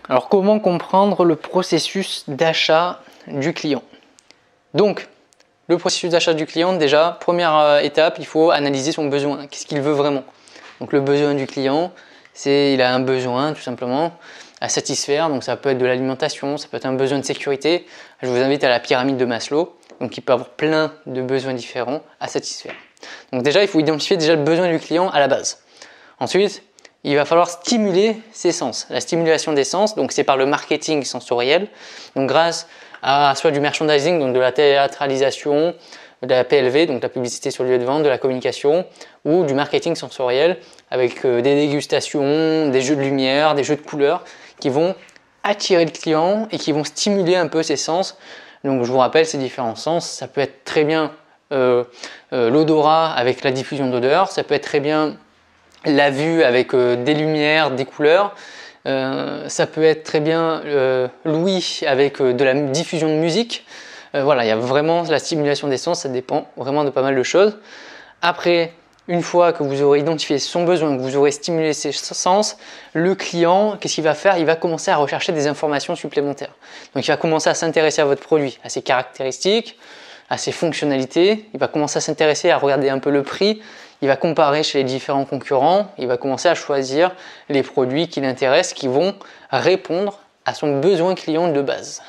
Alors comment comprendre le processus d'achat du client? Donc le processus d'achat du client, déjà première étape, il faut analyser son besoin. Qu'est-ce qu'il veut vraiment? Donc le besoin du client, c'est il a un besoin tout simplement à satisfaire. Donc ça peut être de l'alimentation, ça peut être un besoin de sécurité. Je vous invite à la pyramide de Maslow. Donc il peut avoir plein de besoins différents à satisfaire. Donc déjà il faut identifier déjà le besoin du client à la base. Ensuite, il va falloir stimuler ses sens. La stimulation des sens, donc c'est par le marketing sensoriel. Donc grâce à soit du merchandising, donc de la théâtralisation, de la PLV, donc la publicité sur le lieu de vente, de la communication, ou du marketing sensoriel avec des dégustations, des jeux de lumière, des jeux de couleurs qui vont attirer le client et qui vont stimuler un peu ses sens. Donc je vous rappelle ces différents sens, ça peut être très bien l'odorat avec la diffusion d'odeurs, ça peut être très bien la vue avec des lumières, des couleurs, ça peut être très bien l'ouïe avec de la diffusion de musique. Voilà, il y a vraiment la stimulation des sens, ça dépend vraiment de pas mal de choses. Après, une fois que vous aurez identifié son besoin, que vous aurez stimulé ses sens, le client, qu'est-ce qu'il va faire? Il va commencer à rechercher des informations supplémentaires. Donc il va commencer à s'intéresser à votre produit, à ses caractéristiques, à ses fonctionnalités. Il va commencer à s'intéresser à regarder un peu le prix. Il va comparer chez les différents concurrents. Il va commencer à choisir les produits qui l'intéressent, qui vont répondre à son besoin client de base.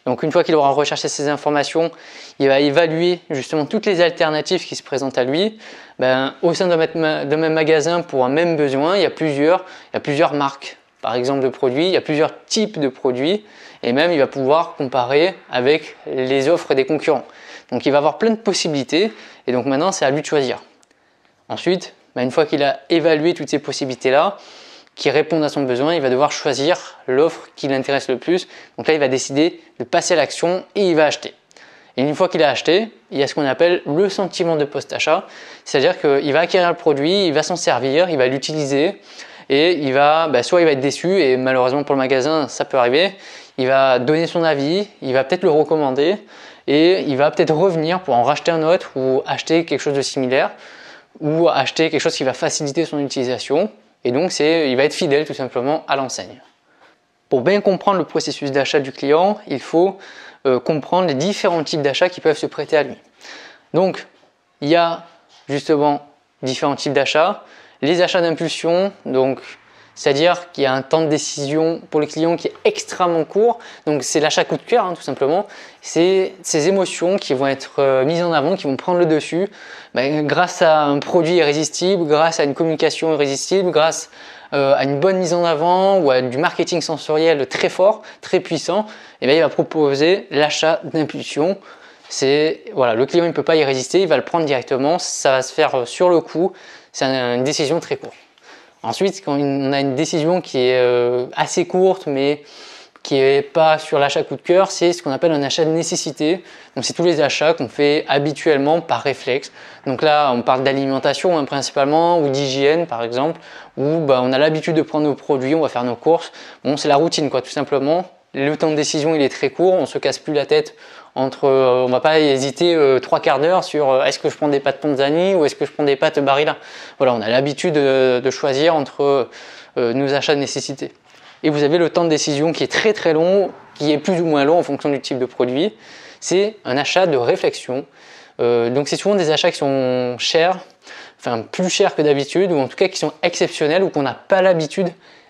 Donc une fois qu'il aura recherché ces informations, il va évaluer justement toutes les alternatives qui se présentent à lui. Au sein d'un même magasin pour un même besoin, il y a plusieurs marques par exemple de produits, il y a plusieurs types de produits et même il va pouvoir comparer avec les offres des concurrents. Donc il va avoir plein de possibilités et donc maintenant c'est à lui de choisir. Ensuite, une fois qu'il a évalué toutes ces possibilités-là, qui répondent à son besoin, il va devoir choisir l'offre qui l'intéresse le plus. Donc là, il va décider de passer à l'action et il va acheter. Et une fois qu'il a acheté, il y a ce qu'on appelle le sentiment de post-achat. C'est-à-dire qu'il va acquérir le produit, il va s'en servir, il va l'utiliser et il va, soit il va être déçu et malheureusement pour le magasin, ça peut arriver. Il va donner son avis, il va peut-être le recommander et il va peut-être revenir pour en racheter un autre ou acheter quelque chose de similaire ou acheter quelque chose qui va faciliter son utilisation. Et donc, il va être fidèle tout simplement à l'enseigne. Pour bien comprendre le processus d'achat du client, il faut comprendre les différents types d'achats qui peuvent se prêter à lui. Donc, il y a justement différents types d'achats. Les achats d'impulsion, donc c'est-à-dire qu'il y a un temps de décision pour le client qui est extrêmement court. Donc c'est l'achat coup de cœur, tout simplement. C'est ces émotions qui vont être mises en avant, qui vont prendre le dessus grâce à un produit irrésistible, grâce à une communication irrésistible, grâce à une bonne mise en avant ou à du marketing sensoriel très fort, très puissant. Et il va proposer l'achat d'impulsion. Le client ne peut pas y résister, il va le prendre directement, ça va se faire sur le coup. C'est une décision très courte. Ensuite, quand on a une décision qui est assez courte, mais qui n'est pas sur l'achat coup de cœur, c'est ce qu'on appelle un achat de nécessité. Donc, c'est tous les achats qu'on fait habituellement par réflexe. Donc là, on parle d'alimentation principalement ou d'hygiène par exemple, où on a l'habitude de prendre nos produits, on va faire nos courses. Bon, c'est la routine tout simplement. Le temps de décision, il est très court, on ne se casse plus la tête on ne va pas hésiter 3/4 d'heure sur est-ce que je prends des pâtes Ponzani ou est-ce que je prends des pâtes Barilla. Voilà, on a l'habitude de choisir entre nos achats de nécessité. Et vous avez le temps de décision qui est très très long, qui est plus ou moins long en fonction du type de produit. C'est un achat de réflexion. Donc c'est souvent des achats qui sont chers, plus chers que d'habitude, ou en tout cas qui sont exceptionnels ou qu'on n'a pas l'habitude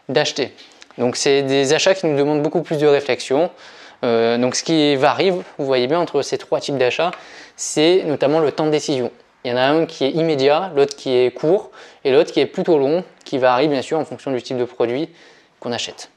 d'acheter. Donc c'est des achats qui nous demandent beaucoup plus de réflexion. Donc ce qui varie, vous voyez bien, entre ces trois types d'achats, c'est notamment le temps de décision. Il y en a un qui est immédiat, l'autre qui est court et l'autre qui est plutôt long, qui varie bien sûr en fonction du type de produit qu'on achète.